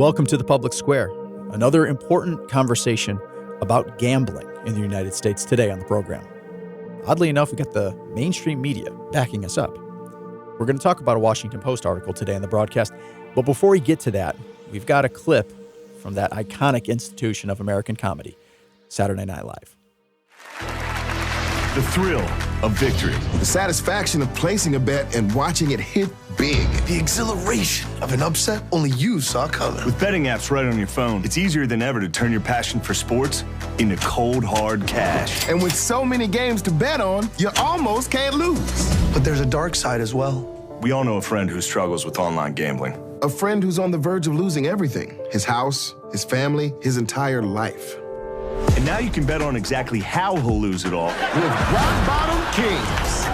Welcome to the Public Square, another important conversation about gambling in the United States today on the program. Oddly enough, we got the mainstream media backing us up. We're going to talk about a Washington Post article today in the broadcast, but before we get to that, we've got a clip from that iconic institution of American comedy, Saturday Night Live. The thrill of victory. The satisfaction of placing a bet and watching it hit big. The exhilaration of an upset only you saw coming. With betting apps right on your phone, it's easier than ever to turn your passion for sports into cold, hard cash. And with so many games to bet on, you almost can't lose. But there's a dark side as well. We all know a friend who struggles with online gambling. A friend who's on the verge of losing everything. His house, his family, his entire life. And now you can bet on exactly how he'll lose it all with Rock Bottom Kings.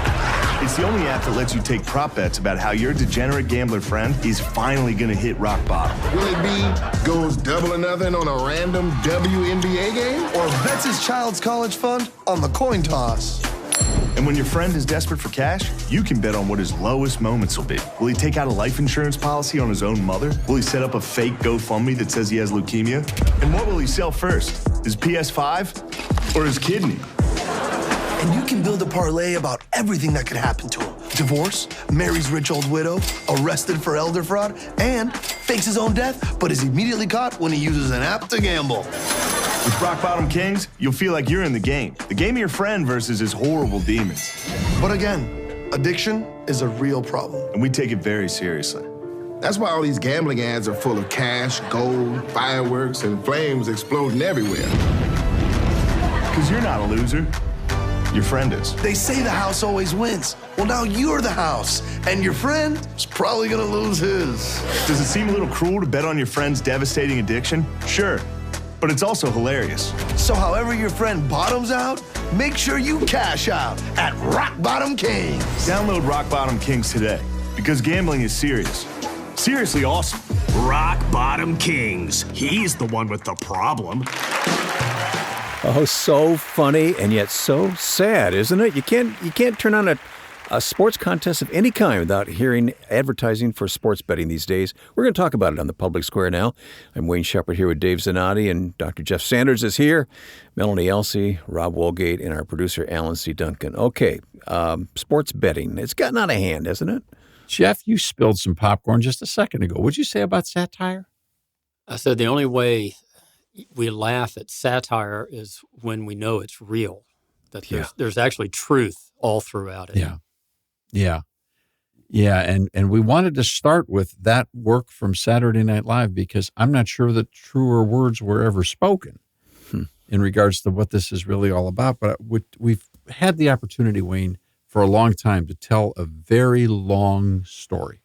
It's the only app that lets you take prop bets about how your degenerate gambler friend is finally going to hit rock bottom. Will it be goes double or nothing on a random WNBA game? Or bets his child's college fund on the coin toss? And when your friend is desperate for cash, you can bet on what his lowest moments will be. Will he take out a life insurance policy on his own mother? Will he set up a fake GoFundMe that says he has leukemia? And what will he sell first? His PS5 or his kidney? And you can build a parlay about everything that could happen to him. Divorce, marries rich old widow, arrested for elder fraud, and fakes his own death, but is immediately caught when he uses an app to gamble. With Rock Bottom Kings, you'll feel like you're in the game. The game of your friend versus his horrible demons. But again, addiction is a real problem. And we take it very seriously. That's why all these gambling ads are full of cash, gold, fireworks, and flames exploding everywhere. Because you're not a loser. Your friend is. They say the house always wins. Well, now you're the house, and your friend is probably gonna lose his. Does it seem a little cruel to bet on your friend's devastating addiction? Sure. But it's also hilarious. So however your friend bottoms out, make sure you cash out at Rock Bottom Kings. Download Rock Bottom Kings today, because gambling is serious. Seriously awesome. Rock Bottom Kings. He's the one with the problem. Oh, so funny and yet so sad, isn't it? You can't turn on a sports contest of any kind without hearing advertising for sports betting these days. We're going to talk about it on the Public Square now. I'm Wayne Shepard here with Dave Zanotti, and Dr. Jeff Sanders is here, Melanie Elsey, Rob Wolgate, and our producer, Alan C. Duncan. Okay, sports betting. It's gotten out of hand, hasn't it? Jeff, you spilled some popcorn just a second ago. What'd you say about satire? I said the only way we laugh at satire is when we know it's real, that there's actually truth all throughout it. Yeah. And we wanted to start with that work from Saturday Night Live because I'm not sure that truer words were ever spoken in regards to what this is really all about. But we've had the opportunity, Wayne, for a long time to tell a very long story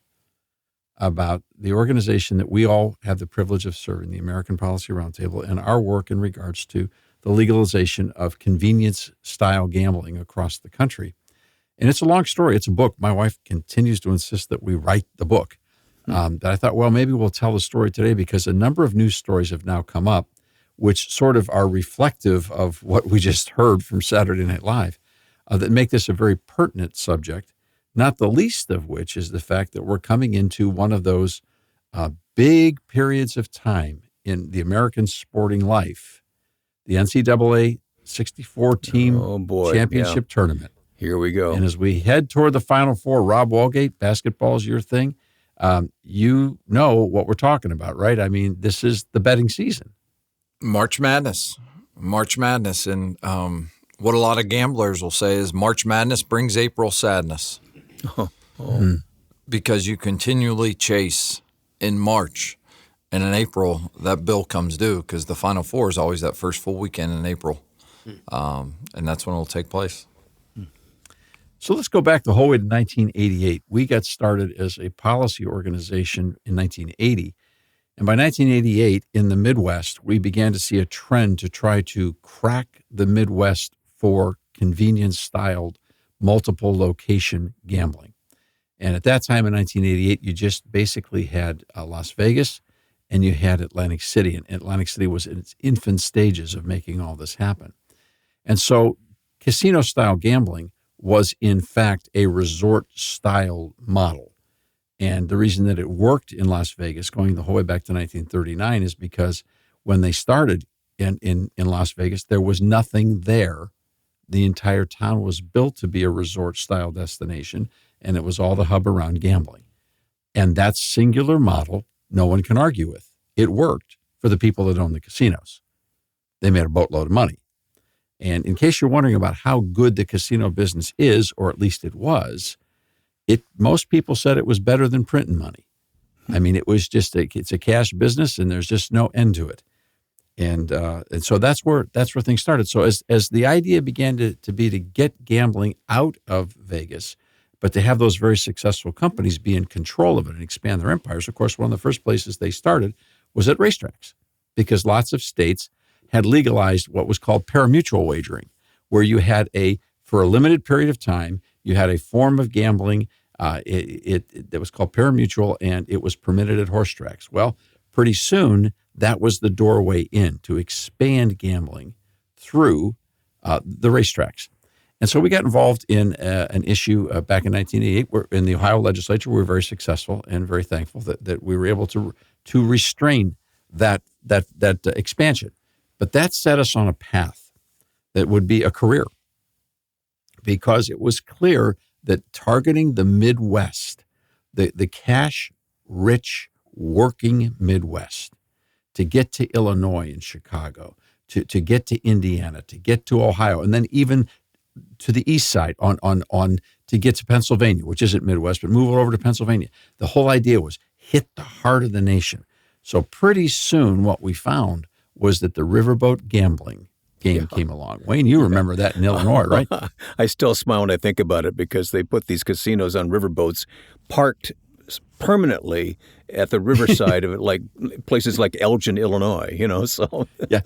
about the organization that we all have the privilege of serving, the American Policy Roundtable, and our work in regards to the legalization of convenience-style gambling across the country. And it's a long story. It's a book. My wife continues to insist that we write the book. That I thought, well, maybe we'll tell the story today because a number of news stories have now come up which sort of are reflective of what we just heard from Saturday Night Live that make this a very pertinent subject. Not the least of which is the fact that we're coming into one of those big periods of time in the American sporting life, the NCAA 64-team championship tournament. Here we go. And as we head toward the Final Four, Rob Wolgate, basketball is your thing. You know what we're talking about, right? I mean, this is the betting season. March Madness. And what a lot of gamblers will say is March Madness brings April sadness. Because you continually chase in March, and in April that bill comes due because the Final Four is always that first full weekend in April, and that's when it'll take place. So let's go back the whole way to 1988. We got started as a policy organization in 1980, and by 1988 in the Midwest, we began to see a trend to try to crack the Midwest for convenience-styled multiple location gambling. And at that time in 1988, you just basically had Las Vegas and you had Atlantic City. And Atlantic City was in its infant stages of making all this happen. And so casino-style gambling was, in fact, a resort-style model. And the reason that it worked in Las Vegas, going the whole way back to 1939, is because when they started in Las Vegas, there was nothing there. The entire town was built to be a resort-style destination, and it was all the hub around gambling. And that singular model, no one can argue with. It worked for the people that owned the casinos. They made a boatload of money. And in case you're wondering about how good the casino business is, or at least it was, most people said it was better than printing money. I mean, it was just it's a cash business, and there's just no end to it. And so that's where things started. So as the idea began to be to get gambling out of Vegas, but to have those very successful companies be in control of it and expand their empires, of course, one of the first places they started was at racetracks, because lots of states had legalized what was called parimutuel wagering, where you had for a limited period of time, you had a form of gambling that was called parimutuel, and it was permitted at horse tracks. Well, pretty soon, that was the doorway in to expand gambling through the racetracks. And so we got involved in an issue back in 1988 where in the Ohio legislature. We were very successful and very thankful that we were able to restrain that expansion. But that set us on a path that would be a career, because it was clear that targeting the Midwest, the cash-rich working Midwest, to get to Illinois and Chicago, to get to Indiana, to get to Ohio, and then even to the east side on to get to Pennsylvania, which isn't Midwest, but move it over to Pennsylvania. The whole idea was hit the heart of the nation. So pretty soon what we found was that the riverboat gambling game came along. Wayne, you remember that in Illinois, right? I still smile when I think about it, because they put these casinos on riverboats parked permanently at the riverside of it, like places like Elgin, Illinois, so. Yeah.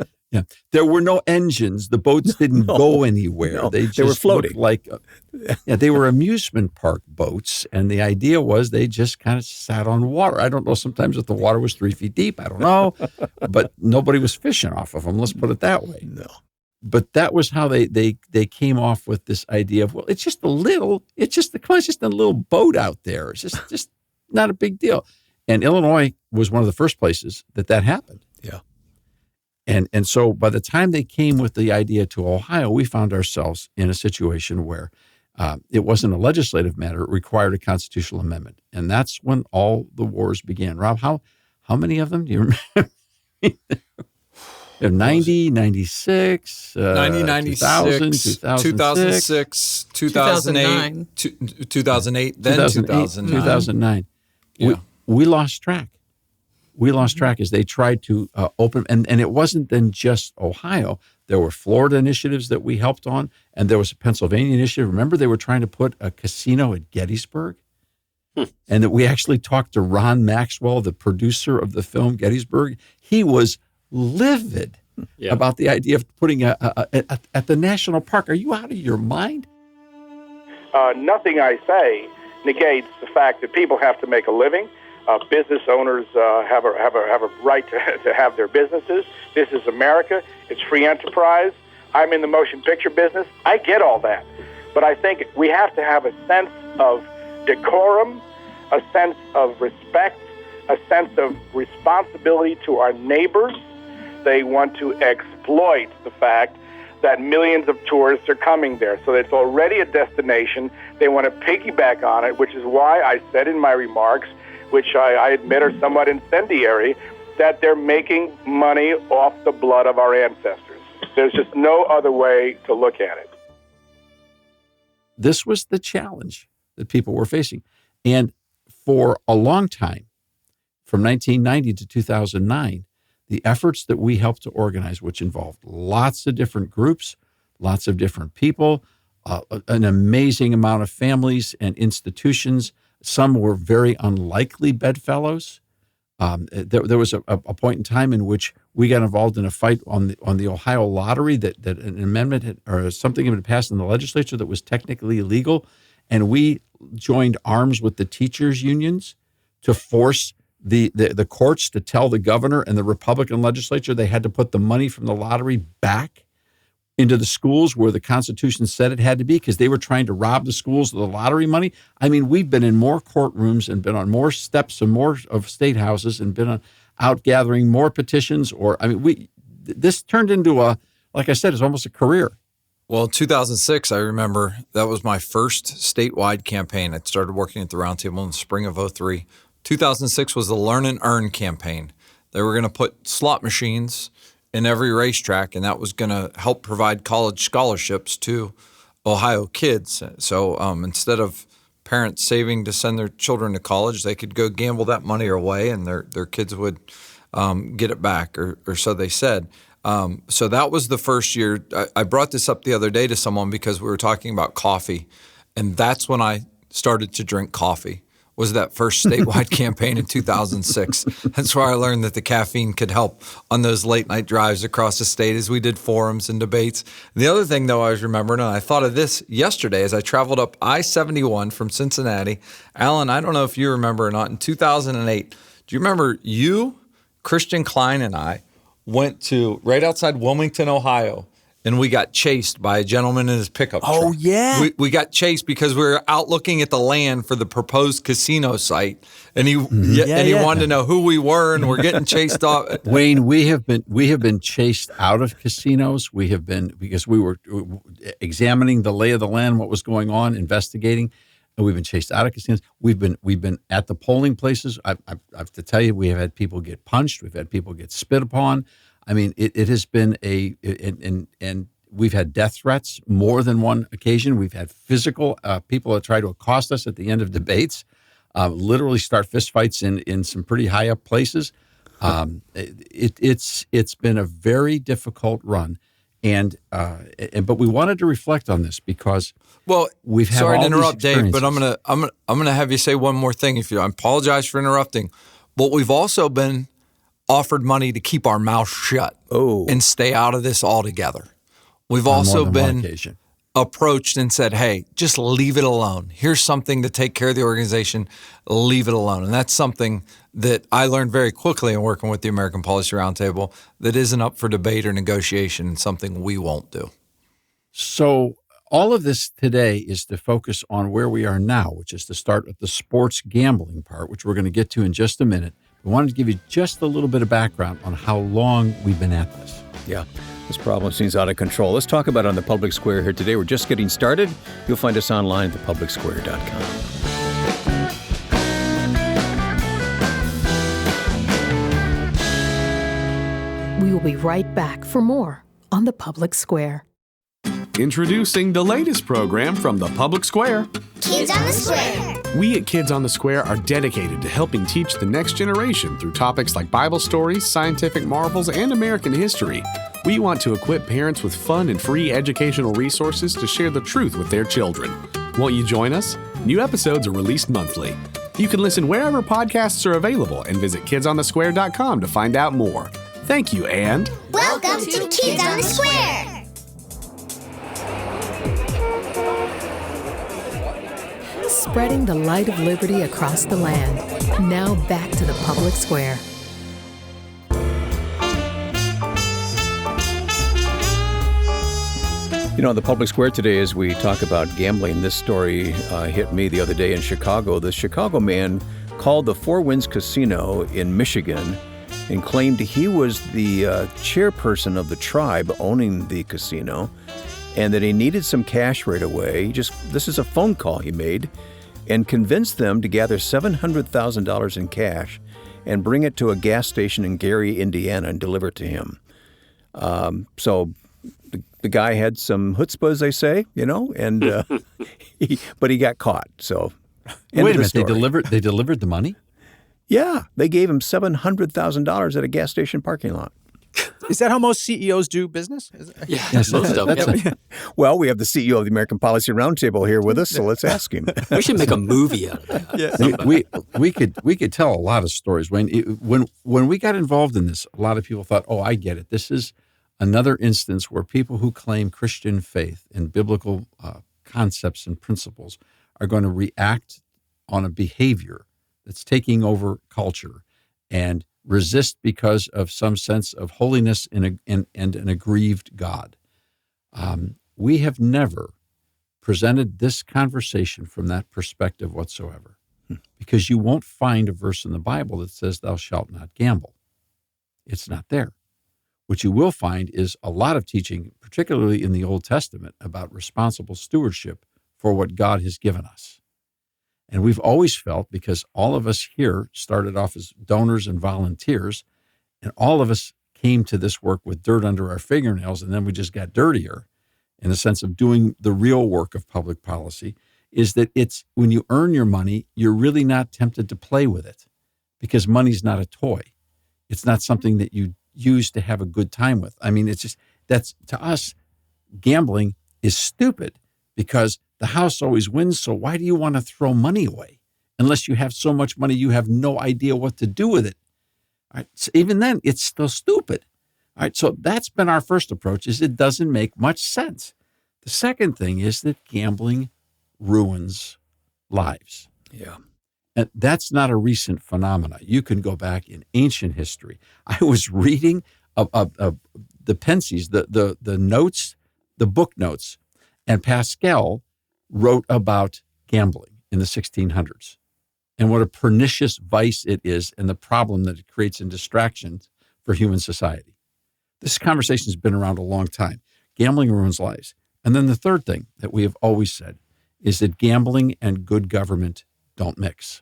There were no engines. The boats didn't go anywhere. No, they were floating. They were amusement park boats, and the idea was they just kind of sat on water. I don't know, sometimes if the water was 3 feet deep, I don't know, but nobody was fishing off of them, let's put it that way. No. But that was how they came off with this idea of, well, it's just a little boat out there. It's just not a big deal. And Illinois was one of the first places that happened. Yeah. And so by the time they came with the idea to Ohio, we found ourselves in a situation where it wasn't a legislative matter. It required a constitutional amendment. And that's when all the wars began. Rob, how many of them do you remember? 90, 96, 90, 96, 2006, 2008, 2008, then 2009. 2009. Yeah. We lost track. We lost track as they tried to open, and it wasn't then just Ohio. There were Florida initiatives that we helped on, and there was a Pennsylvania initiative. Remember, they were trying to put a casino at Gettysburg? And that we actually talked to Ron Maxwell, the producer of the film Gettysburg. He was livid about the idea of putting at the national park. Are you out of your mind? Nothing I say negates the fact that people have to make a living. Business owners have a right to have their businesses. This is America. It's free enterprise. I'm in the motion picture business. I get all that. But I think we have to have a sense of decorum, a sense of respect, a sense of responsibility to our neighbors. They want to exploit the fact that millions of tourists are coming there. So it's already a destination. They want to piggyback on it, which is why I said in my remarks, which I admit are somewhat incendiary, that they're making money off the blood of our ancestors. There's just no other way to look at it. This was the challenge that people were facing. And for a long time, from 1990 to 2009, the efforts that we helped to organize, which involved lots of different groups, lots of different people, an amazing amount of families and institutions. Some were very unlikely bedfellows. There was a point in time in which we got involved in a fight on the Ohio lottery that an amendment or something had been passed in the legislature that was technically illegal, and we joined arms with the teachers' unions to force the courts to tell the governor and the Republican legislature they had to put the money from the lottery back. into the schools where the Constitution said it had to be because they were trying to rob the schools of the lottery money. I mean, we've been in more courtrooms and been on more steps and more of state houses and been out gathering more petitions. This turned into like I said, it's almost a career. Well, in 2006, I remember that was my first statewide campaign. I started working at the Roundtable in the spring of 2003. 2006 was the Learn and Earn campaign. They were going to put slot machines in every racetrack, and that was going to help provide college scholarships to Ohio kids. So instead of parents saving to send their children to college, they could go gamble that money away, and their kids would get it back, or so they said. So that was the first year. I brought this up the other day to someone because we were talking about coffee, and that's when I started to drink coffee, was that first statewide campaign in 2006. That's where I learned that the caffeine could help on those late night drives across the state as we did forums and debates. And the other thing, though, I was remembering, and I thought of this yesterday as I traveled up I-71 from Cincinnati. Alan, I don't know if you remember or not, in 2008, do you remember you, Christian Klein, and I went to right outside Wilmington, Ohio, and we got chased by a gentleman in his pickup truck. Oh, yeah. We got chased because we were out looking at the land for the proposed casino site, and he wanted to know who we were, and we're getting chased off. Wayne, we have been chased out of casinos. We have been, because we were examining the lay of the land, what was going on, investigating, and we've been chased out of casinos. We've been at the polling places. I have to tell you, we have had people get punched. We've had people get spit upon. I mean, it has been and we've had death threats more than one occasion. We've had physical people that try to accost us at the end of debates, literally start fistfights in some pretty high up places. It's been a very difficult run, but we wanted to reflect on this because we've had sorry all to interrupt, these Dave, but I'm gonna have you say one more thing. I apologize for interrupting, but we've also been offered money to keep our mouth shut and stay out of this altogether. We've also been approached and said, hey, just leave it alone. Here's something to take care of the organization. Leave it alone. And that's something that I learned very quickly in working with the American Policy Roundtable that isn't up for debate or negotiation, and something we won't do. So all of this today is to focus on where we are now, which is to start with the sports gambling part, which we're going to get to in just a minute. We wanted to give you just a little bit of background on how long we've been at this. Yeah, this problem seems out of control. Let's talk about it on the Public Square here today. We're just getting started. You'll find us online at thepublicsquare.com. We will be right back for more on the Public Square. Introducing the latest program from the Public Square. Kids on the Square. We at Kids on the Square are dedicated to helping teach the next generation through topics like Bible stories, scientific marvels, and American history. We want to equip parents with fun and free educational resources to share the truth with their children. Won't you join us? New episodes are released monthly. You can listen wherever podcasts are available and visit kidsonthesquare.com to find out more. Thank you, and welcome to Kids on the Square. Spreading the light of liberty across the land. Now back to the Public Square. You know, the Public Square today, as we talk about gambling, this story hit me the other day in Chicago. The Chicago man called the Four Winds Casino in Michigan and claimed he was the chairperson of the tribe owning the casino and that he needed some cash right away. This is a phone call he made, and convinced them to gather $700,000 in cash and bring it to a gas station in Gary, Indiana, and deliver it to him. So the guy had some chutzpah, as they say, and but he got caught. So wait a minute, they delivered the money? Yeah, they gave him $700,000 at a gas station parking lot. Is that how most CEOs do business? Yes, most of them. Well, we have the CEO of the American Policy Roundtable here with us, so let's ask him. We should make a movie out of that. We could tell a lot of stories. When we got involved in this, a lot of people thought, "Oh, I get it. This is another instance where people who claim Christian faith and biblical concepts and principles are going to react on a behavior that's taking over culture and resist because of some sense of holiness and an aggrieved God." We have never presented this conversation from that perspective whatsoever, because you won't find a verse in the Bible that says thou shalt not gamble. It's not there. What you will find is a lot of teaching, particularly in the Old Testament, about responsible stewardship for what God has given us. And we've always felt, because all of us here started off as donors and volunteers, and all of us came to this work with dirt under our fingernails, and then we just got dirtier in the sense of doing the real work of public policy, is that it's when you earn your money, you're really not tempted to play with it, because money's not a toy. It's not something that you use to have a good time with. I mean, it's just, that's, to us, gambling is stupid, because the house always wins, so why do you want to throw money away? Unless you have so much money, you have no idea what to do with it. All right? So even then, it's still stupid. All right, so that's been our first approach, is it doesn't make much sense. The second thing is that gambling ruins lives. Yeah. And that's not a recent phenomenon. You can go back in ancient history. I was reading the Pensies, the notes, the book notes, and Pascal wrote about gambling in the 1600s and what a pernicious vice it is and the problem that it creates in distractions for human society. This conversation has been around a long time. Gambling ruins lives. And then the third thing that we have always said is that gambling and good government don't mix.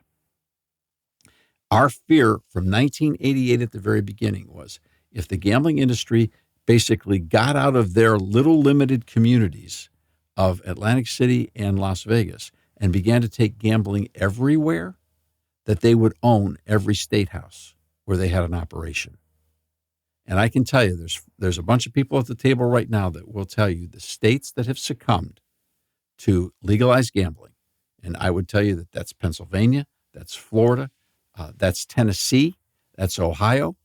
Our fear from 1988 at the very beginning was, if the gambling industry basically got out of their little limited communities of Atlantic City and Las Vegas and began to take gambling everywhere, that they would own every state house where they had an operation. And I can tell you, there's a bunch of people at the table right now that will tell you the states that have succumbed to legalized gambling. And I would tell you that that's Pennsylvania, that's Florida, that's Tennessee, that's Ohio,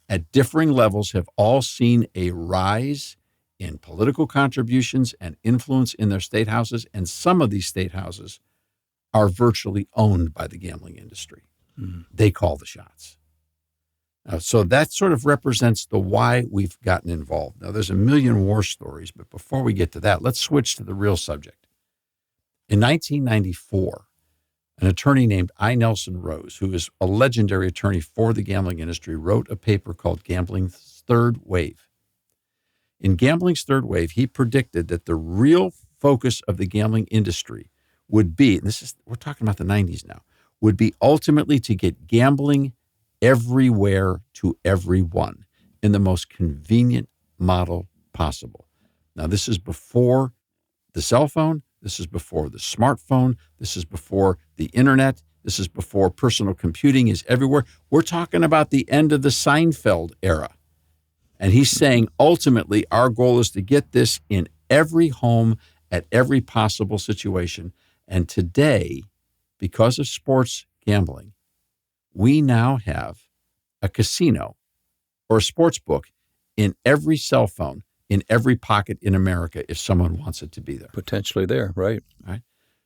at differing levels have all seen a rise in political contributions and influence in their state houses. And some of these state houses are virtually owned by the gambling industry. Mm-hmm. They call the shots. So that sort of represents the why we've gotten involved. Now, there's a million war stories, but before we get to that, let's switch to the real subject. In 1994, an attorney named I. Nelson Rose, who is a legendary attorney for the gambling industry, wrote a paper called Gambling's Third Wave. In Gambling's Third Wave, he predicted that the real focus of the gambling industry would be, and we're talking about the 90s now, would be ultimately to get gambling everywhere to everyone in the most convenient model possible. Now, this is before the cell phone. This is before the smartphone. This is before the internet. This is before personal computing is everywhere. We're talking about the end of the Seinfeld era. And he's saying, ultimately, our goal is to get this in every home at every possible situation. And today, because of sports gambling, we now have a casino or a sports book in every cell phone, in every pocket in America, if someone wants it to be there. Potentially there, right. Right.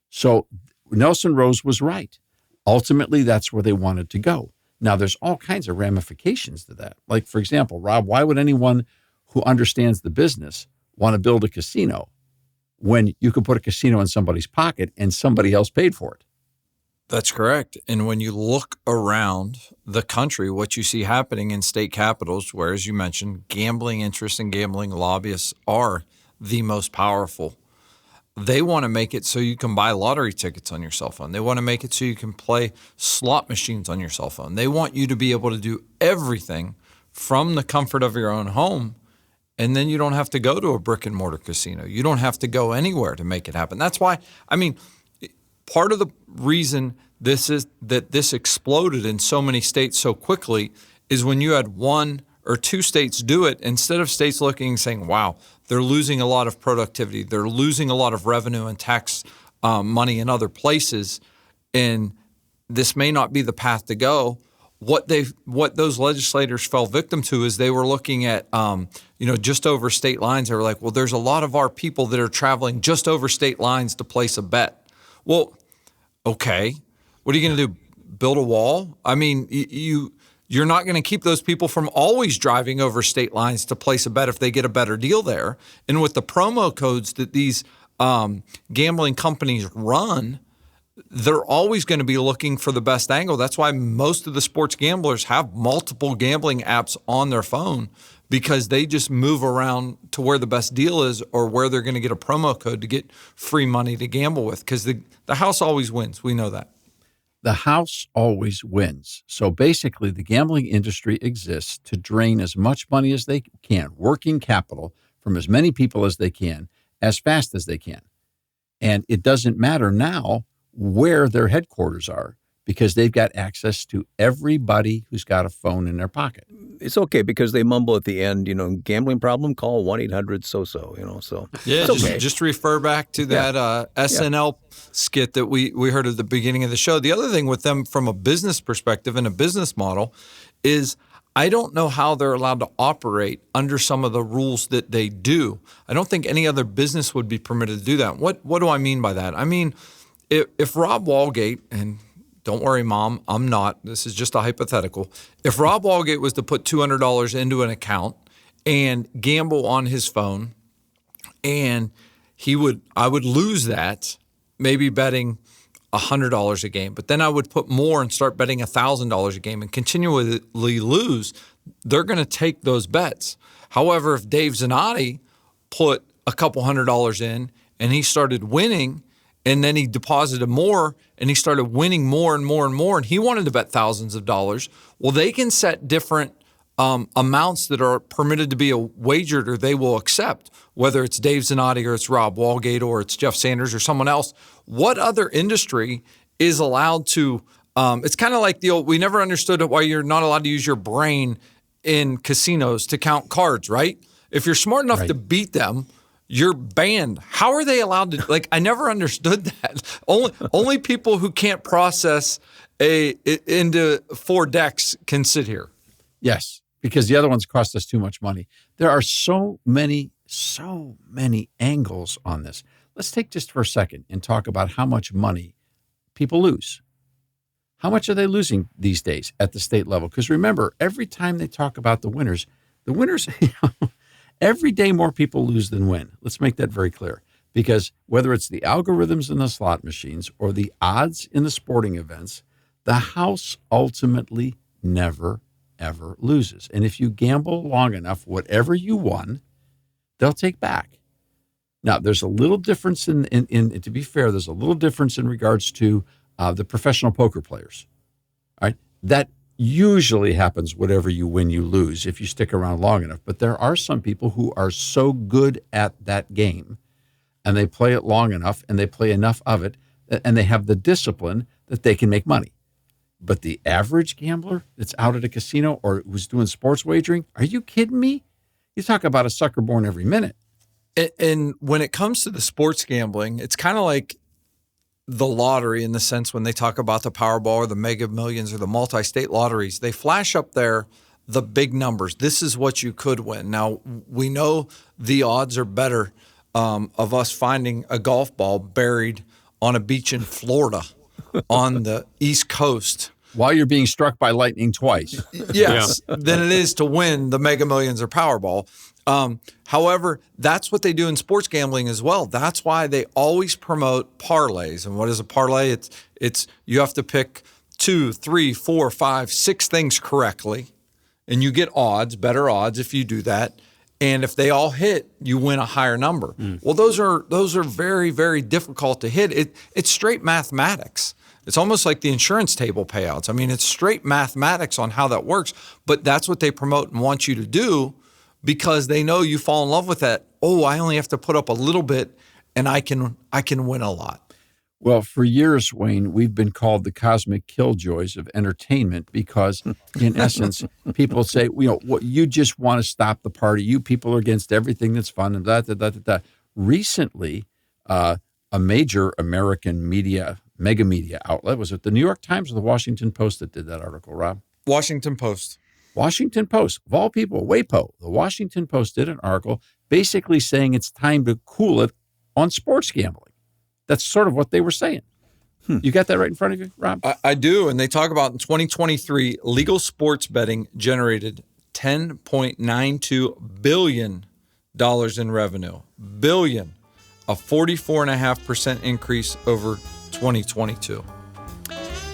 So Nelson Rose was right. Ultimately, that's where they wanted to go. Now, there's all kinds of ramifications to that. Like, for example, Rob, why would anyone who understands the business want to build a casino when you could put a casino in somebody's pocket and somebody else paid for it? That's correct. And when you look around the country, what you see happening in state capitals, where, as you mentioned, gambling interests and gambling lobbyists are the most powerful. They want to make it so you can buy lottery tickets on your cell phone. They want to make it so you can play slot machines on your cell phone. They want you to be able to do everything from the comfort of your own home, and then you don't have to go to a brick and mortar casino. You don't have to go anywhere to make it happen. That's why, I mean, part of the reason this exploded in so many states so quickly is when you had one or two states do it, instead of states looking and saying, wow, they're losing a lot of productivity, they're losing a lot of revenue and tax money in other places, and this may not be the path to go. What those legislators fell victim to is they were looking at, just over state lines. They were like, well, there's a lot of our people that are traveling just over state lines to place a bet. Well, okay, what are you going to do? Build a wall? I mean, you You're not going to keep those people from always driving over state lines to place a bet if they get a better deal there. And with the promo codes that these gambling companies run, they're always going to be looking for the best angle. That's why most of the sports gamblers have multiple gambling apps on their phone, because they just move around to where the best deal is or where they're going to get a promo code to get free money to gamble with, because the house always wins. We know that. The house always wins. So basically, the gambling industry exists to drain as much money as they can, working capital from as many people as they can, as fast as they can. And it doesn't matter now where their headquarters are, because they've got access to everybody who's got a phone in their pocket. It's okay because they mumble at the end, gambling problem, call 1-800-SO-SO, so. Yeah, it's okay. just refer back to that SNL skit that we heard at the beginning of the show. The other thing with them from a business perspective and a business model is I don't know how they're allowed to operate under some of the rules that they do. I don't think any other business would be permitted to do that. What do I mean by that? I mean, if Rob Walgate, and don't worry, Mom, I'm not. This is just a hypothetical. If Rob Walgate was to put $200 into an account and gamble on his phone, and I would lose that, maybe betting $100 a game, but then I would put more and start betting $1,000 a game and continually lose. They're going to take those bets. However, if Dave Zanotti put a couple $100 in and he started winning, and then he deposited more and he started winning more and more and more, and he wanted to bet thousands of dollars. Well, they can set different amounts that are permitted to be wagered or they will accept, whether it's Dave Zanotti or it's Rob Walgate or it's Jeff Sanders or someone else. What other industry is allowed to it's kind of like the old, we never understood why you're not allowed to use your brain in casinos to count cards, right? If you're smart enough to beat them, you're banned. How are they allowed to? I never understood that. Only people who can't process into 4 decks can sit here. Yes, because the other ones cost us too much money. There are so many angles on this. Let's take just for a second and talk about how much money people lose. How much are they losing these days at the state level? Because remember, every time they talk about the winners, every day more people lose than win. Let's make that very clear. Because whether it's the algorithms in the slot machines or the odds in the sporting events, the house ultimately never, ever loses. And if you gamble long enough, whatever you won, they'll take back. Now, there's a little difference in to be fair, there's a little difference in regards to the professional poker players. All right? That usually happens whatever you win, you lose if you stick around long enough. But there are some people who are so good at that game and they play it long enough and they play enough of it and they have the discipline that they can make money. But the average gambler that's out at a casino or who's doing sports wagering, are you kidding me? You talk about a sucker born every minute. And when it comes to the sports gambling, it's kind of like the lottery in the sense when they talk about the Powerball or the Mega Millions or the multi-state lotteries, they flash up there the big numbers. This is what you could win. Now, we know the odds are better of us finding a golf ball buried on a beach in Florida on the East Coast. While you're being struck by lightning twice. Yes, than it is to win the Mega Millions or Powerball. However, that's what they do in sports gambling as well. That's why they always promote parlays. And what is a parlay? It's you have to pick 2, 3, 4, 5, 6 things correctly, and you get odds, better odds if you do that. And if they all hit, you win a higher number. Well, those are very, very difficult to hit. It's straight mathematics. It's almost like the insurance table payouts. I mean, it's straight mathematics on how that works, but that's what they promote and want you to do because they know you fall in love with that. Oh, I only have to put up a little bit and I can win a lot. Well, for years, Wayne, we've been called the cosmic killjoys of entertainment because, in essence, people say, you just want to stop the party. You people are against everything that's fun and da. Recently, a major American mega media outlet, was it the New York Times or the Washington Post that did that article, Rob? Washington Post. Washington Post, of all people, WAPO, the Washington Post did an article basically saying it's time to cool it on sports gambling. That's sort of what they were saying. You got that right in front of you, Rob? I do. And they talk about in 2023, legal sports betting generated $10.92 billion in revenue. Billion. A 44.5% increase over 2022.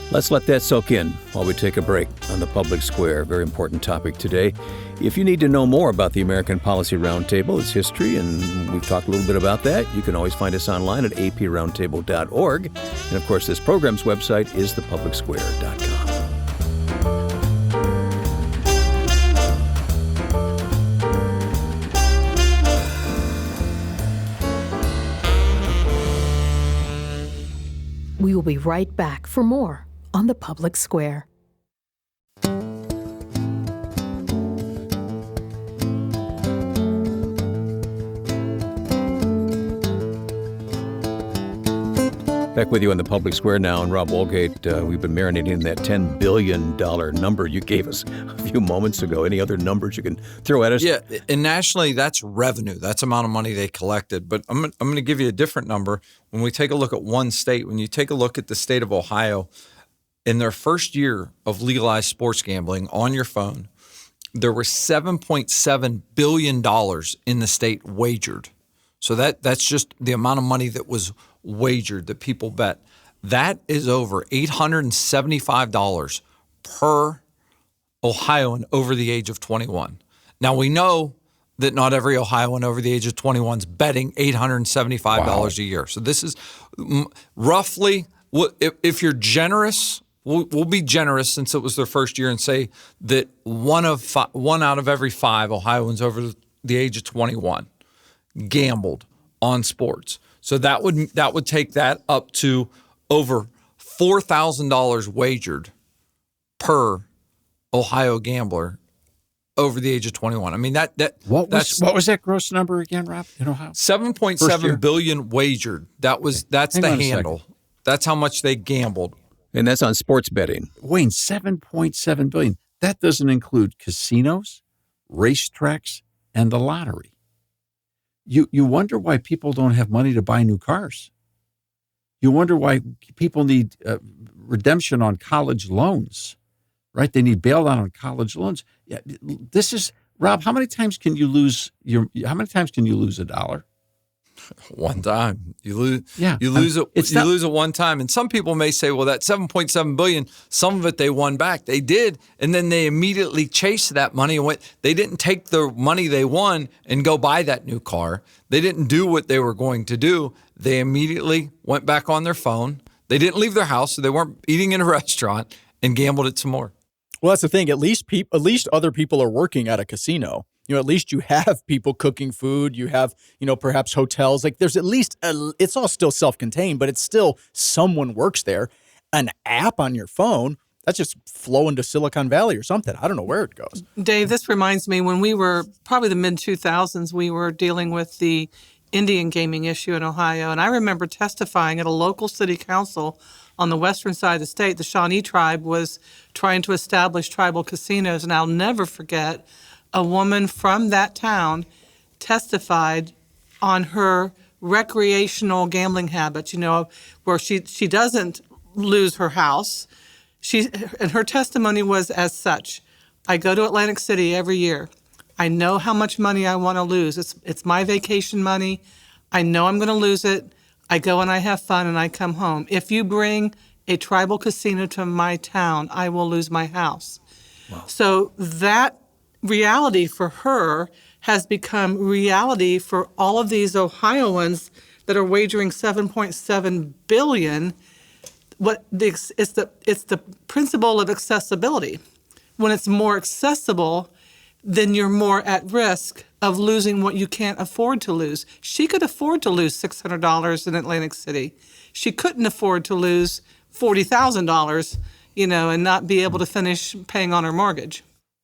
Let's let that soak in while we take a break on the public square. Very important topic today. If you need to know more about the American Policy Roundtable, its history, and we've talked a little bit about that, you can always find us online at aproundtable.org. And of course, this program's website is thepublicsquare.com. We will be right back for more on the Public Square. Back with you on the Public Square now, and Rob Walgate, we've been marinating in that $10 billion number you gave us a few moments ago. Any other numbers you can throw at us? Yeah, and nationally, that's revenue. That's the amount of money they collected. But I'm going to give you a different number. When we take a look at one state, when you take a look at the state of Ohio, in their first year of legalized sports gambling on your phone, there were $7.7 billion in the state wagered. So that's just the amount of money that was wagered, that people bet. That is over $875 per Ohioan over the age of 21. Now, we know that not every Ohioan over the age of 21 is betting $875 a year. So this is roughly, if you're generous, we'll be generous since it was their first year and say that one out of every 5 Ohioans over the age of 21 gambled on sports. So that would take that up to over $4,000 wagered per Ohio gambler over the age of 21. I mean what was that gross number again, Rob? In Ohio, $7.7 billion wagered. That's the handle. That's how much they gambled, and that's on sports betting. Wayne, $7.7 billion. That doesn't include casinos, racetracks, and the lottery. You wonder why people don't have money to buy new cars. You wonder why people need redemption on college loans, right? They need bailout on college loans. Yeah, this is Rob. How many times can you lose a dollar? One time. You lose. Yeah, you lose it. Lose it one time. And some people may say, "Well, that $7.7 billion, some of it they won back." They did, and then they immediately chased that money and went. They didn't take the money they won and go buy that new car. They didn't do what they were going to do. They immediately went back on their phone. They didn't leave their house, so they weren't eating in a restaurant, and gambled it some more. Well, that's the thing. At least other people are working at a casino. At least you have people cooking food. You have, perhaps hotels. Like there's at least, it's all still self-contained, but it's still someone works there. An app on your phone, that's just flowing to Silicon Valley or something. I don't know where it goes. Dave, this reminds me when we were probably the mid-2000s, we were dealing with the Indian gaming issue in Ohio. And I remember testifying at a local city council on the western side of the state. The Shawnee tribe was trying to establish tribal casinos. And I'll never forget a woman from that town testified on her recreational gambling habits, where she doesn't lose her house. And her testimony was as such: I go to Atlantic City every year. I know how much money I want to lose. It's my vacation money. I know I'm going to lose it. I go and I have fun and I come home. If you bring a tribal casino to my town, I will lose my house. Wow. So that reality for her has become reality for all of these Ohioans that are wagering $7.7 billion. It's the principle of accessibility. When it's more accessible, then you're more at risk of losing what you can't afford to lose. She could afford to lose $600 in Atlantic City. She couldn't afford to lose $40,000, and not be able to finish paying on her mortgage.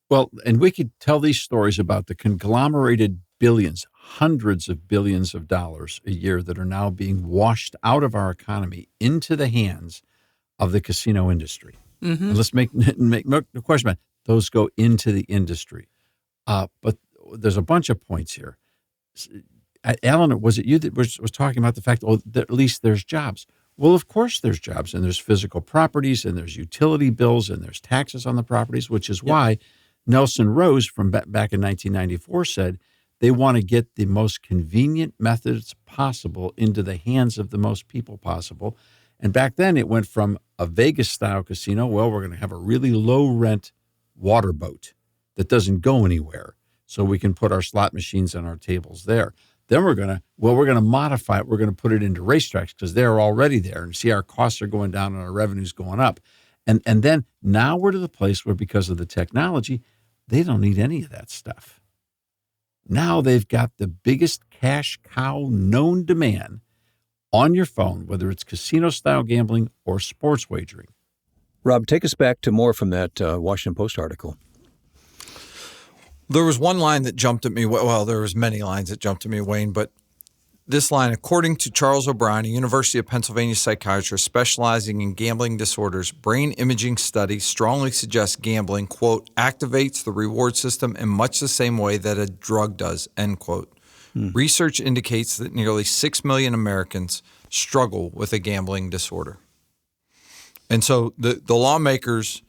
Well, and we could tell these stories about the conglomerated billions, hundreds of billions of dollars a year that are now being washed out of our economy into the hands of the casino industry. Mm-hmm. And let's make no question about it. Those go into the industry. But there's a bunch of points here. Alan, was it you that was talking about the fact that at least there's jobs? Well, of course there's jobs, and there's physical properties, and there's utility bills, and there's taxes on the properties, which is why Nelson Rose from back in 1994 said they want to get the most convenient methods possible into the hands of the most people possible. And back then it went from a Vegas-style casino, well, we're going to have a really low-rent water boat that doesn't go anywhere, so we can put our slot machines on our tables there. Then we're going to modify it. We're going to put it into racetracks because they're already there, and see our costs are going down and our revenue's going up. And then now we're to the place where, because of the technology, they don't need any of that stuff. Now they've got the biggest cash cow known to man on your phone, whether it's casino-style gambling or sports wagering. Rob, take us back to more from that Washington Post article. There was one line that jumped at me. Well, there was many lines that jumped at me, Wayne, but this line, according to Charles O'Brien, a University of Pennsylvania psychiatrist specializing in gambling disorders, brain imaging studies strongly suggest gambling, quote, activates the reward system in much the same way that a drug does, end quote. Research indicates that nearly 6 million Americans struggle with a gambling disorder. And so the lawmakers,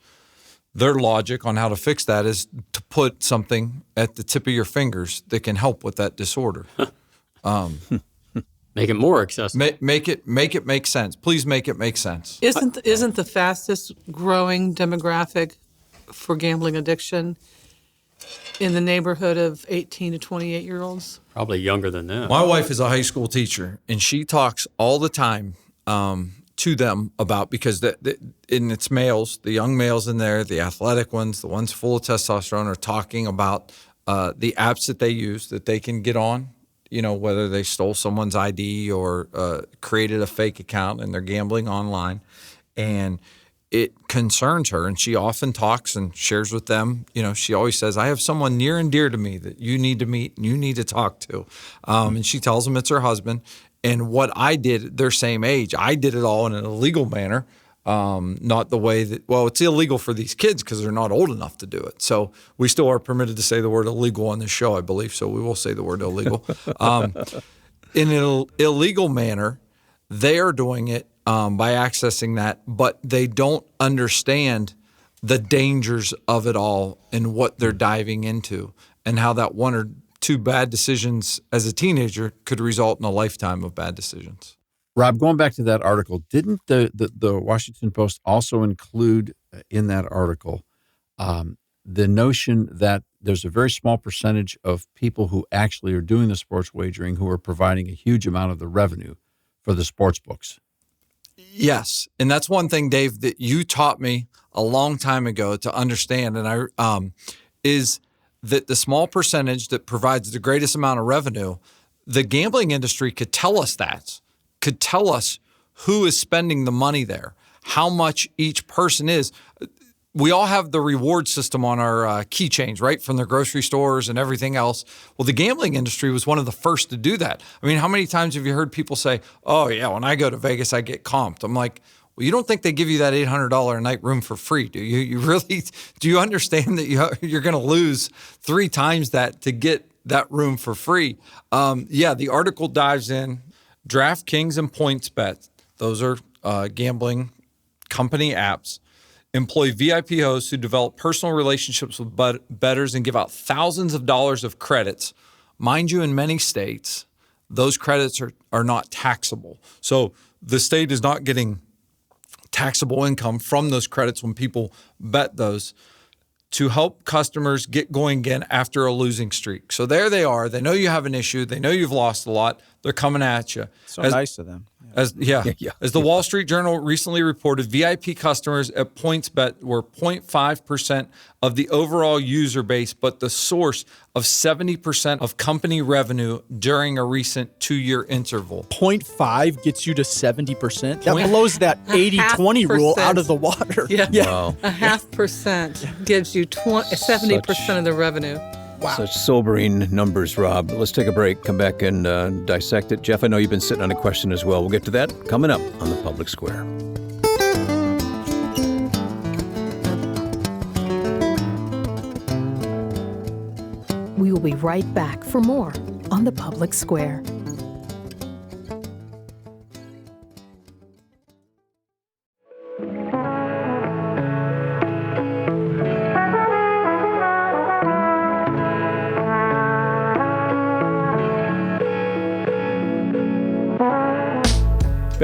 their logic on how to fix that is to put something at the tip of your fingers that can help with that disorder. Make it more accessible. Make it make sense. Please make it make sense. Isn't the fastest growing demographic for gambling addiction in the neighborhood of 18 to 28-year-olds? Probably younger than that. My wife is a high school teacher, and she talks all the time to them about, because and it's males, the young males in there, the athletic ones, the ones full of testosterone, are talking about the apps that they use that they can get on, whether they stole someone's ID or created a fake account and they're gambling online. And it concerns her, and she often talks and shares with them. She always says, I have someone near and dear to me that you need to meet and you need to talk to. And she tells them it's her husband. And what I did, they're same age, I did it all in an illegal manner, not the way that, it's illegal for these kids because they're not old enough to do it. So we still are permitted to say the word illegal on this show, I believe, so we will say the word illegal. In an illegal manner, they are doing it by accessing that, but they don't understand the dangers of it all and what they're diving into, and how that one or two bad decisions as a teenager could result in a lifetime of bad decisions. Rob, going back to that article, didn't the Washington Post also include in that article the notion that there's a very small percentage of people who actually are doing the sports wagering who are providing a huge amount of the revenue for the sports books? Yes, and that's one thing, Dave, that you taught me a long time ago to understand, and is that the small percentage that provides the greatest amount of revenue, the gambling industry could tell us that, could tell us who is spending the money there, how much each person is. We all have the reward system on our keychains, right, from the grocery stores and everything else. Well, the gambling industry was one of the first to do that. I mean, how many times have you heard people say, oh, yeah, when I go to Vegas, I get comped? I'm like, well, you don't think they give you that $800 a night room for free, do you? You really, do you understand that you're going to lose 3 times that to get that room for free? The article dives in. DraftKings and PointsBet, those are gambling company apps, employ VIP hosts who develop personal relationships with bettors and give out thousands of dollars of credits. Mind you, in many states, those credits are not taxable. So the state is not getting taxable income from those credits when people bet those, to help customers get going again after a losing streak. So there they are. They know you have an issue. They know you've lost a lot. They're coming at you. So nice of them. As the Wall Street Journal recently reported, VIP customers at PointsBet were 0.5% of the overall user base, but the source of 70% of company revenue during a recent 2-year interval. 0.5 gets you to 70%? That blows that 80-20 rule out of the water. Yeah. Wow. A 0.5% gives you 70% of the revenue. Wow. Such sobering numbers, Rob. Let's take a break, come back and dissect it. Jeff, I know you've been sitting on a question as well. We'll get to that coming up on The Public Square. We will be right back for more on The Public Square.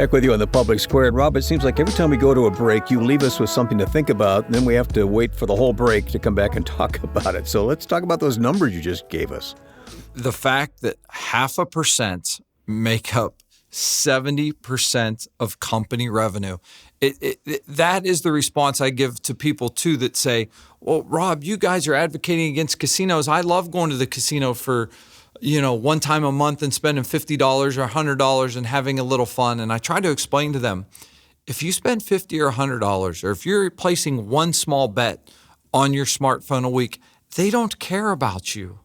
Back with you on the Public Square. And Rob, it seems like every time we go to a break, you leave us with something to think about, and then we have to wait for the whole break to come back and talk about it. So let's talk about those numbers you just gave us. The fact that 0.5% make up 70% of company revenue. That is the response I give to people, too, that say, well, Rob, you guys are advocating against casinos. I love going to the casino for, one time a month and spending $50 or $100 and having a little fun. And I try to explain to them, if you spend $50 or $100, or if you're placing one small bet on your smartphone a week, they don't care about you.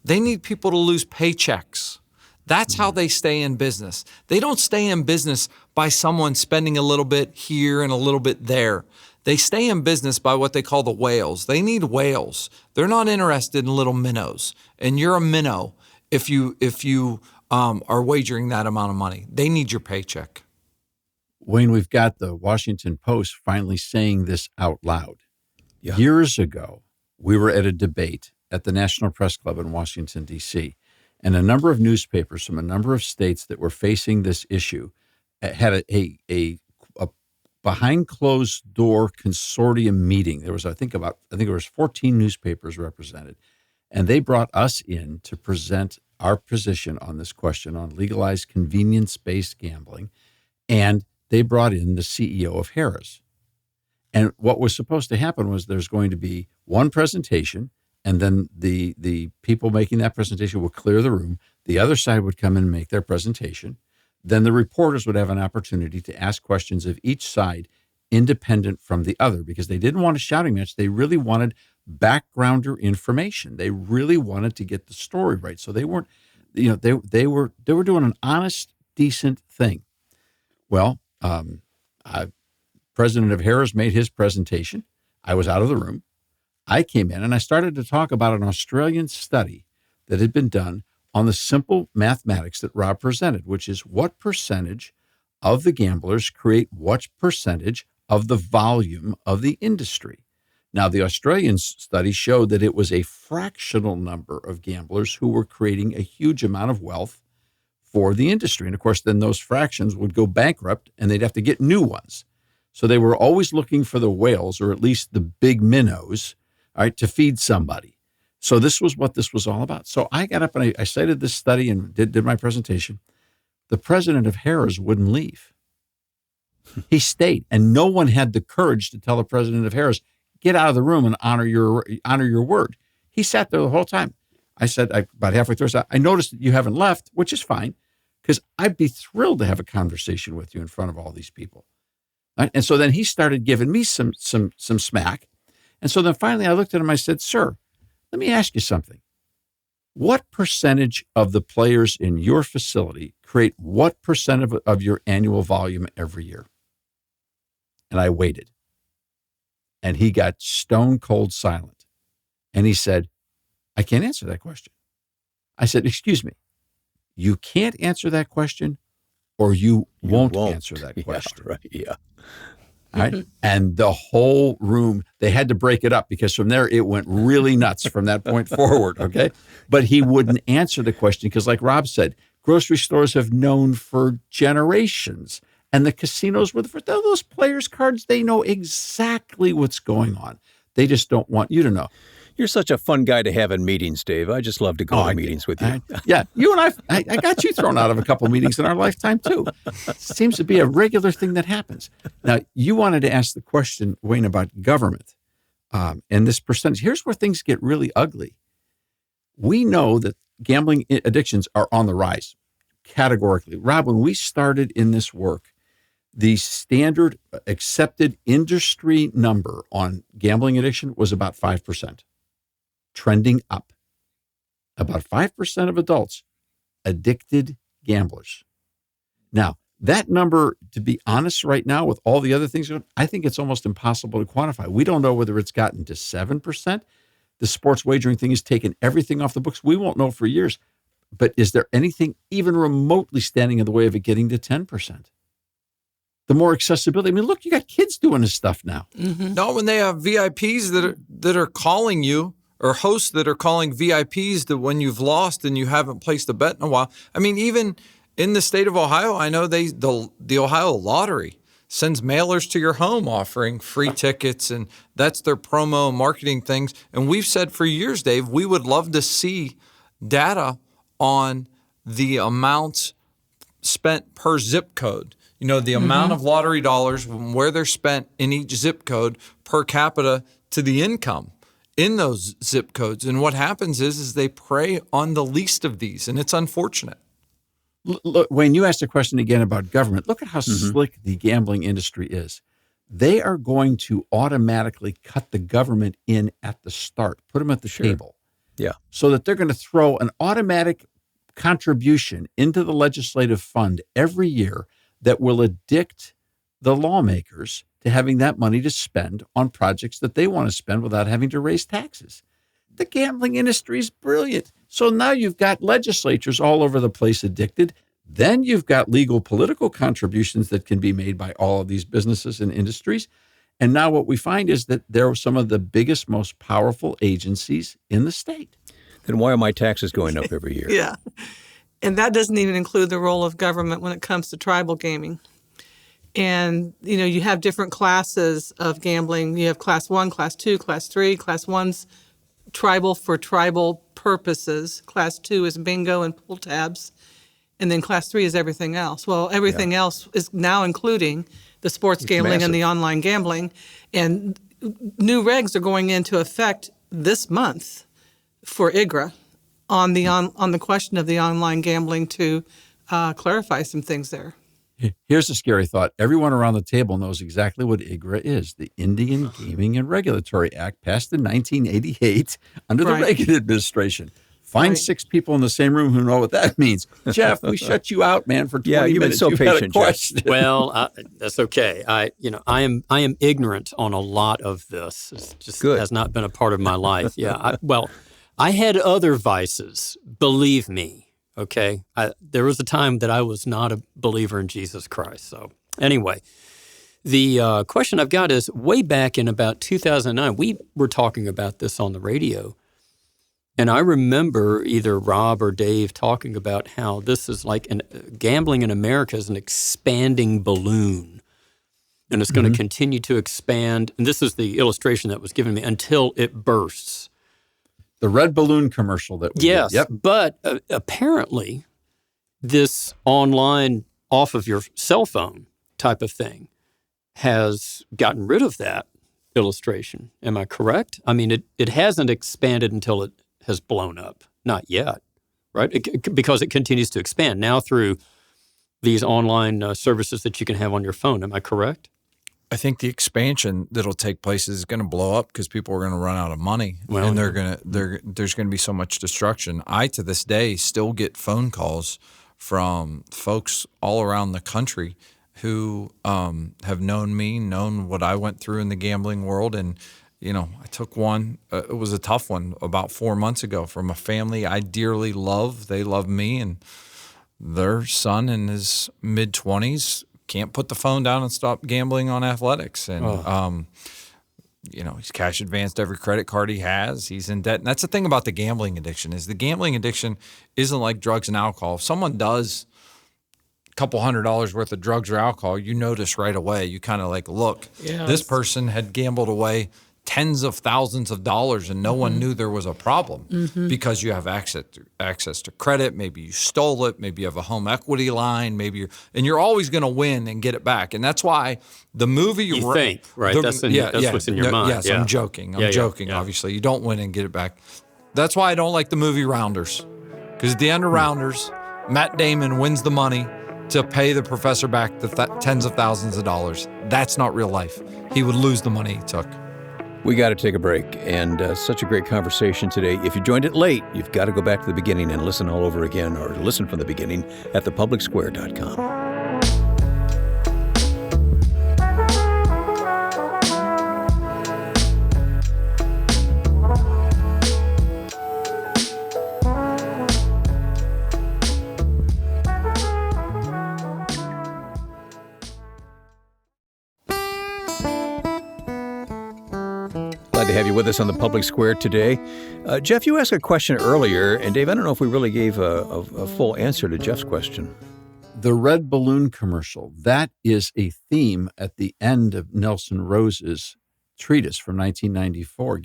They need people to lose paychecks. That's how they stay in business. They don't stay in business by someone spending a little bit here and a little bit there. They stay in business by what they call the whales. They need whales. They're not interested in little minnows. And you're a minnow if you are wagering that amount of money. They need your paycheck. Wayne, we've got the Washington Post finally saying this out loud. Yeah. Years ago, we were at a debate at the National Press Club in Washington, D.C., and a number of newspapers from a number of states that were facing this issue had a behind closed door consortium meeting. There was, I think it was 14 newspapers represented, and they brought us in to present our position on this question on legalized convenience-based gambling, and they brought in the CEO of Harrah's. And what was supposed to happen was there's going to be one presentation, and then the people making that presentation would clear the room. The other side would come in and make their presentation. Then the reporters would have an opportunity to ask questions of each side independent from the other, because they didn't want a shouting match. They really wanted backgrounder information. They really wanted to get the story right. So they weren't, they were doing an honest, decent thing. Well, President of Harrah's made his presentation. I was out of the room. I came in and I started to talk about an Australian study that had been done on the simple mathematics that Rob presented, which is what percentage of the gamblers create what percentage of the volume of the industry. Now, the Australian study showed that it was a fractional number of gamblers who were creating a huge amount of wealth for the industry. And of course, then those fractions would go bankrupt and they'd have to get new ones. So they were always looking for the whales, or at least the big minnows, all right, to feed somebody. So this was what this was all about. So I got up and I cited this study and did my presentation. The president of Harrah's wouldn't leave. He stayed, and no one had the courage to tell the president of Harrah's, get out of the room and honor your word. He sat there the whole time. I said, about halfway through, I noticed that you haven't left, which is fine, because I'd be thrilled to have a conversation with you in front of all these people. Right? And so then he started giving me some smack. And so then finally I looked at him, I said, sir, let me ask you something. What percentage of the players in your facility create what percent of your annual volume every year? And I waited. And he got stone cold silent. And he said, I can't answer that question. I said, excuse me, you can't answer that question, or you won't answer that question. Yeah, right, yeah. All right. And the whole room, they had to break it up, because from there it went really nuts from that point forward. Okay. But he wouldn't answer the question because, like Rob said, grocery stores have known for generations, and the casinos with those players' cards, they know exactly what's going on. They just don't want you to know. You're such a fun guy to have in meetings, Dave. I just love to go to meetings with you. Yeah, you and I got you thrown out of a couple of meetings in our lifetime, too. Seems to be a regular thing that happens. Now, you wanted to ask the question, Wayne, about government and this percentage. Here's where things get really ugly. We know that gambling addictions are on the rise, categorically. Rob, when we started in this work, the standard accepted industry number on gambling addiction was about 5%. Trending up. About 5% of adults addicted gamblers. Now, that number, to be honest right now, with all the other things going on, I think it's almost impossible to quantify. We don't know whether it's gotten to 7%. The sports wagering thing has taken everything off the books. We won't know for years. But is there anything even remotely standing in the way of it getting to 10%? The more accessibility. I mean, look, you got kids doing this stuff now. Mm-hmm. No, when they have VIPs that are calling you, or hosts that are calling VIPs that when you've lost and you haven't placed a bet in a while. I mean, even in the state of Ohio, I know the Ohio Lottery sends mailers to your home offering free tickets, and that's their promo and marketing things. And we've said for years, Dave, we would love to see data on the amounts spent per zip code. You know, the amount of lottery dollars, where they're spent in each zip code per capita to the income in those zip codes. And what happens is they prey on the least of these, and it's unfortunate. Look, Wayne, you asked a question again about government. Look at how slick the gambling industry is. They are going to automatically cut the government in at the start, put them at the table. Yeah. So that they're going to throw an automatic contribution into the legislative fund every year that will addict the lawmakers to having that money to spend on projects that they want to spend without having to raise taxes. The gambling industry is brilliant. So now you've got legislatures all over the place addicted. Then you've got legal political contributions that can be made by all of these businesses and industries. And now what we find is that they're some of the biggest, most powerful agencies in the state. Then why are my taxes going up every year? Yeah. And that doesn't even include the role of government when it comes to tribal gaming. And, you know, you have different classes of gambling. You have class 1, class 2, class 3. Class 1's tribal for tribal purposes. Class 2 is bingo and pull tabs. And then class 3 is everything else. Well, everything else is now including the sports gambling and the online gambling. And new regs are going into effect this month for IGRA on the question of the online gambling to clarify some things there. Here's a scary thought. Everyone around the table knows exactly what IGRA is, the Indian Gaming and Regulatory Act, passed in 1988 under the Reagan administration. Find 6 people in the same room who know what that means. Jeff, we shut you out, man, for 20 minutes. You've been so patient, Jeff. Well, that's okay. I am ignorant on a lot of this. It just has not been a part of my life. Yeah. I had other vices, believe me. Okay. There was a time that I was not a believer in Jesus Christ. So anyway, the question I've got is way back in about 2009, we were talking about this on the radio. And I remember either Rob or Dave talking about how this is like gambling in America is an expanding balloon. And it's going to continue to expand. And this is the illustration that was given me until it bursts. The red balloon commercial that we did. Yep. But apparently this online off of your cell phone type of thing has gotten rid of that illustration. Am I correct? I mean, it hasn't expanded until it has blown up. Not yet, right? Because it continues to expand now through these online services that you can have on your phone. Am I correct? I think the expansion that'll take place is going to blow up because people are going to run out of money, and there's going to be so much destruction. I, to this day, still get phone calls from folks all around the country who have known me, known what I went through in the gambling world. And, you know, I took one, it was a tough one about 4 months ago from a family I dearly love. They love me, and their son in his mid-20s can't put the phone down and stop gambling on athletics. And, you know, he's cash advanced every credit card he has. He's in debt. And that's the thing about the gambling addiction is the gambling addiction isn't like drugs and alcohol. If someone does a couple $100 worth of drugs or alcohol, you notice right away. You kind of like, look, this person had gambled away tens of thousands of dollars and no one knew there was a problem because you have access to credit. Maybe you stole it. Maybe you have a home equity line. And you're always going to win and get it back. And that's why the movie you think, right? That's what's in your mind. Yes, yeah. I'm joking. I'm joking. Yeah. Obviously, you don't win and get it back. That's why I don't like the movie Rounders, because at the end of Rounders, Matt Damon wins the money to pay the professor back the tens of thousands of dollars. That's not real life. He would lose the money he took. We got to take a break, and such a great conversation today. If you joined it late, you've got to go back to the beginning and listen all over again, or listen from the beginning at thepublicsquare.com. Glad to have you with us on the Public Square today. Jeff, you asked a question earlier, and Dave, I don't know if we really gave a full answer to Jeff's question. The red balloon commercial, that is a theme at the end of Nelson Rose's treatise from 1994,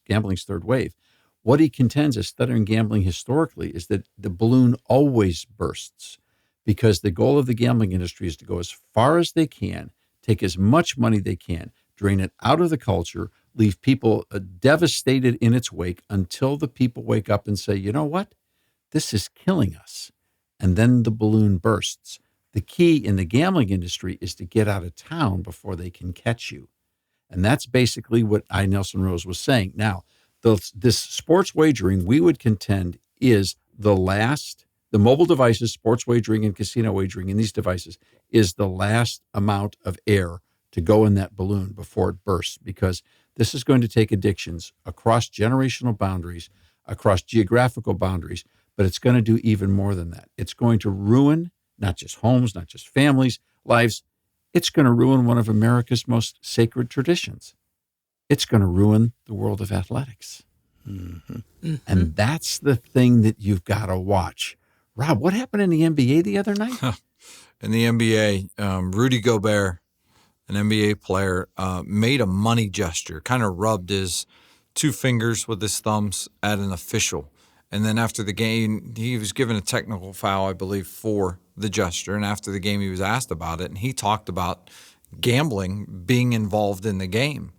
Gambling's Third Wave. What he contends is studying gambling historically is that the balloon always bursts because the goal of the gambling industry is to go as far as they can, take as much money they can, drain it out of the culture, leave people devastated in its wake until the people wake up and say, you know what? This is killing us. And then the balloon bursts. The key in the gambling industry is to get out of town before they can catch you. And that's basically what Nelson Rose was saying. Now, this sports wagering, we would contend, is the mobile devices, sports wagering and casino wagering in these devices, is the last amount of air to go in that balloon before it bursts, because this is going to take addictions across generational boundaries, across geographical boundaries, but it's going to do even more than that. It's going to ruin not just homes, not just families, lives. It's going to ruin one of America's most sacred traditions. It's going to ruin the world of athletics. Mm-hmm. Mm-hmm. And that's the thing that you've got to watch. Rob, what happened in the NBA the other night? In the NBA, Rudy Gobert, an NBA player, made a money gesture, kind of rubbed his two fingers with his thumbs at an official. And then after the game, he was given a technical foul, I believe, for the gesture. And after the game, he was asked about it. And he talked about gambling being involved in the game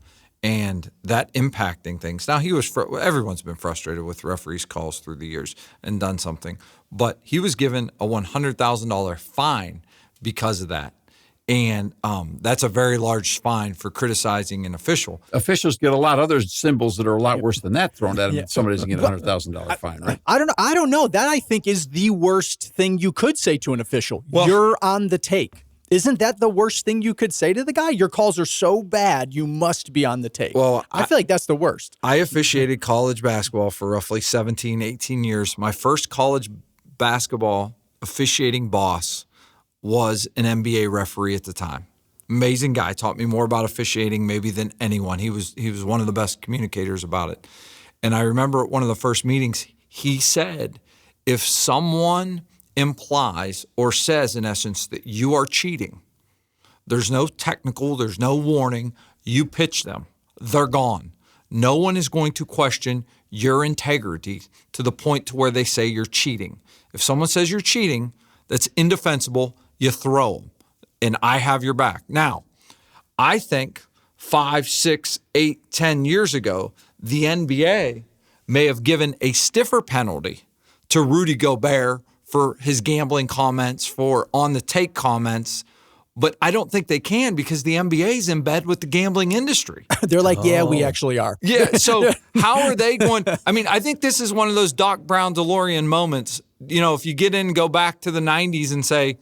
and that impacting things. Now, everyone's been frustrated with referees' calls through the years and done something. But he was given a $100,000 fine because of that. And that's a very large fine for criticizing an official. Officials get a lot of other symbols that are a lot worse than that thrown at them. Somebody doesn't get a $100,000 fine, right? I don't know. That, I think, is the worst thing you could say to an official. Well, you're on the take. Isn't that the worst thing you could say to the guy? Your calls are so bad, you must be on the take. Well, I feel like that's the worst. I officiated college basketball for roughly 17, 18 years. My first college basketball officiating boss was an NBA referee at the time. Amazing guy, taught me more about officiating maybe than anyone. He was one of the best communicators about it. And I remember at one of the first meetings, he said, if someone implies or says, in essence, that you are cheating, there's no technical, there's no warning, you pitch them, they're gone. No one is going to question your integrity to the point to where they say you're cheating. If someone says you're cheating, that's indefensible, you throw them, and I have your back. Now, I think 5, 6, 8, 10 years ago, the NBA may have given a stiffer penalty to Rudy Gobert for his gambling comments, for on-the-take comments, but I don't think they can because the NBA's in bed with the gambling industry. They're like, yeah, we actually are. Yeah, so how are they going? I mean, I think this is one of those Doc Brown DeLorean moments. You know, if you get in and go back to the 90s and say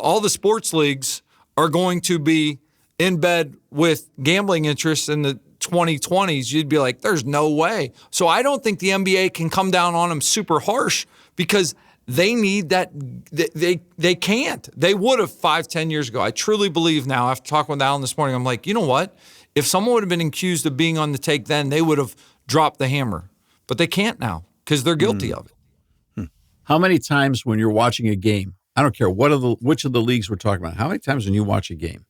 all the sports leagues are going to be in bed with gambling interests in the 2020s, you'd be like, there's no way. So I don't think the NBA can come down on them super harsh because they need that. They can't. They would have 5, 10 years ago. I truly believe now, after talking with Alan this morning, I'm like, you know what? If someone would have been accused of being on the take then, they would have dropped the hammer. But they can't now because they're guilty of it. How many times when you're watching a game, I don't care which of the leagues we're talking about, how many times when you watch a game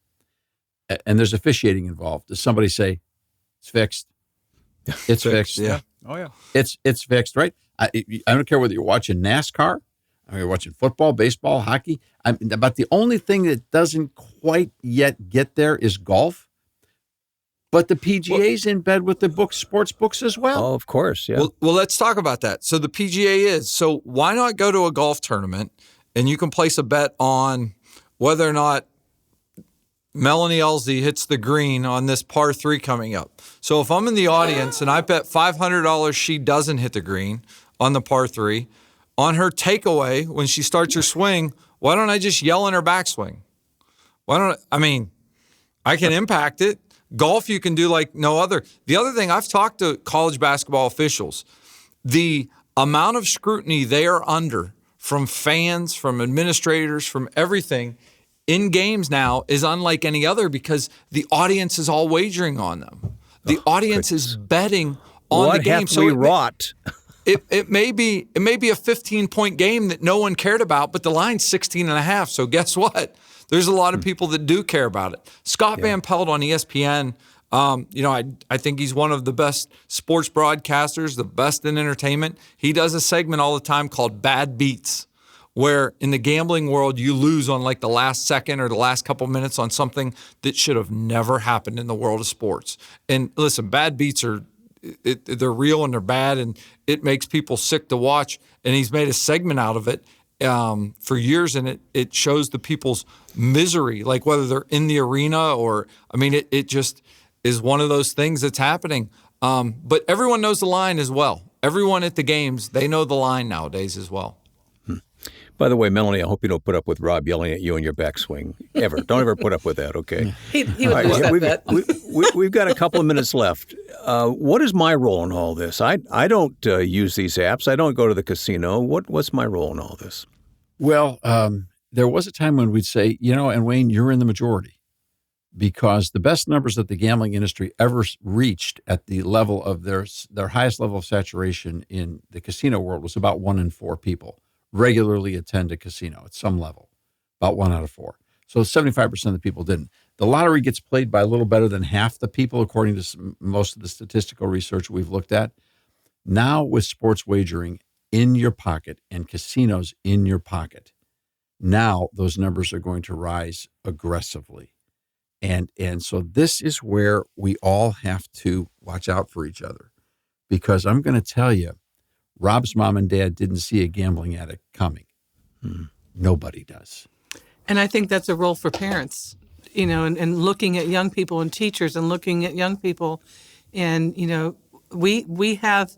and there's officiating involved, does somebody say, it's fixed? It's fixed. Yeah. Oh, yeah. It's fixed, right? I don't care whether you're watching NASCAR, or you're watching football, baseball, hockey. But the only thing that doesn't quite yet get there is golf. But the PGA's in bed with the sports books as well. Oh, of course, yeah. Well, let's talk about that. So the PGA is. So why not go to a golf tournament and you can place a bet on whether or not Melanie Elsie hits the green on this par 3 coming up. So if I'm in the audience and I bet $500 she doesn't hit the green on the par 3, on her takeaway when she starts her swing, why don't I just yell in her backswing? I can impact it. Golf, you can do like no other. The other thing, I've talked to college basketball officials. The amount of scrutiny they are under from fans, from administrators, from everything in games now is unlike any other because the audience is all wagering on them. The audience is betting on the game. What have we wrought? it may be a 15-point game that no one cared about, but the line's 16.5. So guess what? There's a lot of people that do care about it. Scott Van Pelt on ESPN, I think he's one of the best sports broadcasters, the best in entertainment. He does a segment all the time called Bad Beats, where in the gambling world, you lose on like the last second or the last couple minutes on something that should have never happened in the world of sports. And listen, bad beats they're real and they're bad, and it makes people sick to watch. And he's made a segment out of it for years, and it shows the people's misery, like whether they're in the arena or, it just is one of those things that's happening. But everyone knows the line as well. Everyone at the games, they know the line nowadays as well. By the way, Melanie, I hope you don't put up with Rob yelling at you in your backswing. Ever. Don't ever put up with that, okay? He would lose that bet. We've got a couple of minutes left. What is my role in all this? I don't use these apps. I don't go to the casino. What's my role in all this? Well, there was a time when we'd say, and Wayne, you're in the majority, because the best numbers that the gambling industry ever reached at the level of their highest level of saturation in the casino world was about 1 in 4 people regularly attend a casino at some level, about 1 out of 4. So 75% of the people didn't. The lottery gets played by a little better than half the people, according to most of the statistical research we've looked at. Now with sports wagering in your pocket and casinos in your pocket, now those numbers are going to rise aggressively. And so this is where we all have to watch out for each other, because I'm going to tell you, Rob's mom and dad didn't see a gambling addict coming. Nobody does. And I think that's a role for parents, and looking at young people and teachers and looking at young people. And, we have,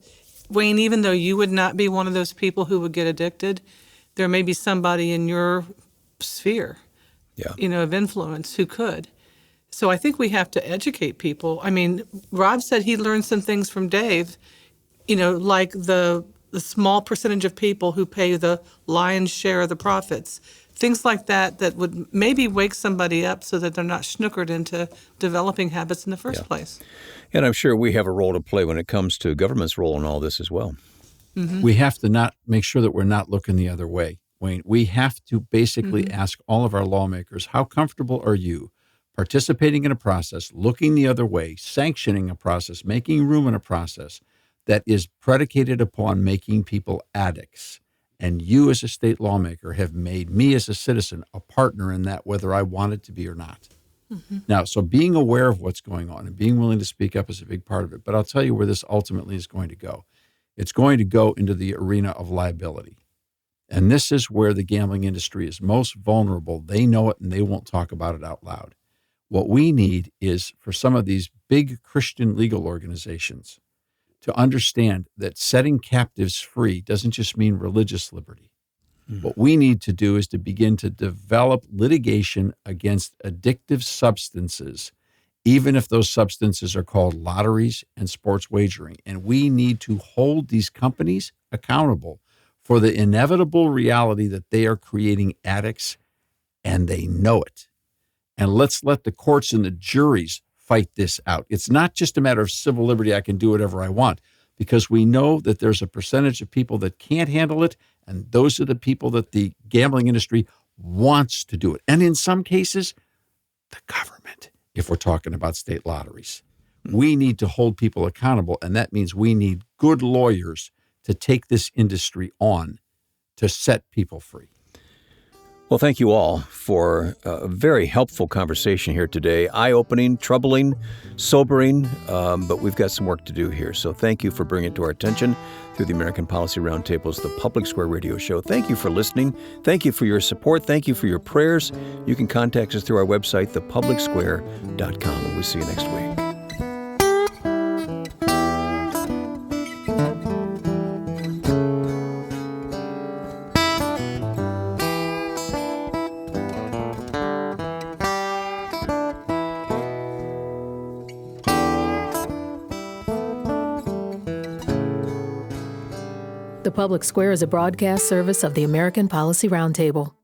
Wayne, even though you would not be one of those people who would get addicted, there may be somebody in your sphere, of influence who could. So I think we have to educate people. Rob said he learned some things from Dave, like the small percentage of people who pay the lion's share of the profits. Things like that would maybe wake somebody up so that they're not snookered into developing habits in the first place. And I'm sure we have a role to play when it comes to government's role in all this as well. Mm-hmm. We have to not make sure that we're not looking the other way, Wayne. We have to basically ask all of our lawmakers, how comfortable are you participating in a process, looking the other way, sanctioning a process, making room in a process that is predicated upon making people addicts. And you as a state lawmaker have made me as a citizen a partner in that, whether I wanted to be or not. Now, so being aware of what's going on and being willing to speak up is a big part of it. But I'll tell you where this ultimately is going to go. It's going to go into the arena of liability. And this is where the gambling industry is most vulnerable. They know it and they won't talk about it out loud. What we need is for some of these big Christian legal organizations to understand that setting captives free doesn't just mean religious liberty. What we need to do is to begin to develop litigation against addictive substances, even if those substances are called lotteries and sports wagering. And we need to hold these companies accountable for the inevitable reality that they are creating addicts, and they know it. And let's let the courts and the juries fight this out. It's not just a matter of civil liberty, I can do whatever I want, because we know that there's a percentage of people that can't handle it, and those are the people that the gambling industry wants to do it. And in some cases, the government, if we're talking about state lotteries. We need to hold people accountable, and that means we need good lawyers to take this industry on to set people free. Well, thank you all for a very helpful conversation here today. Eye-opening, troubling, sobering, but we've got some work to do here. So thank you for bringing it to our attention through the American Policy Roundtable's The Public Square Radio Show. Thank you for listening. Thank you for your support. Thank you for your prayers. You can contact us through our website, thepublicsquare.com, and we'll see you next week. The Public Square is a broadcast service of the American Policy Roundtable.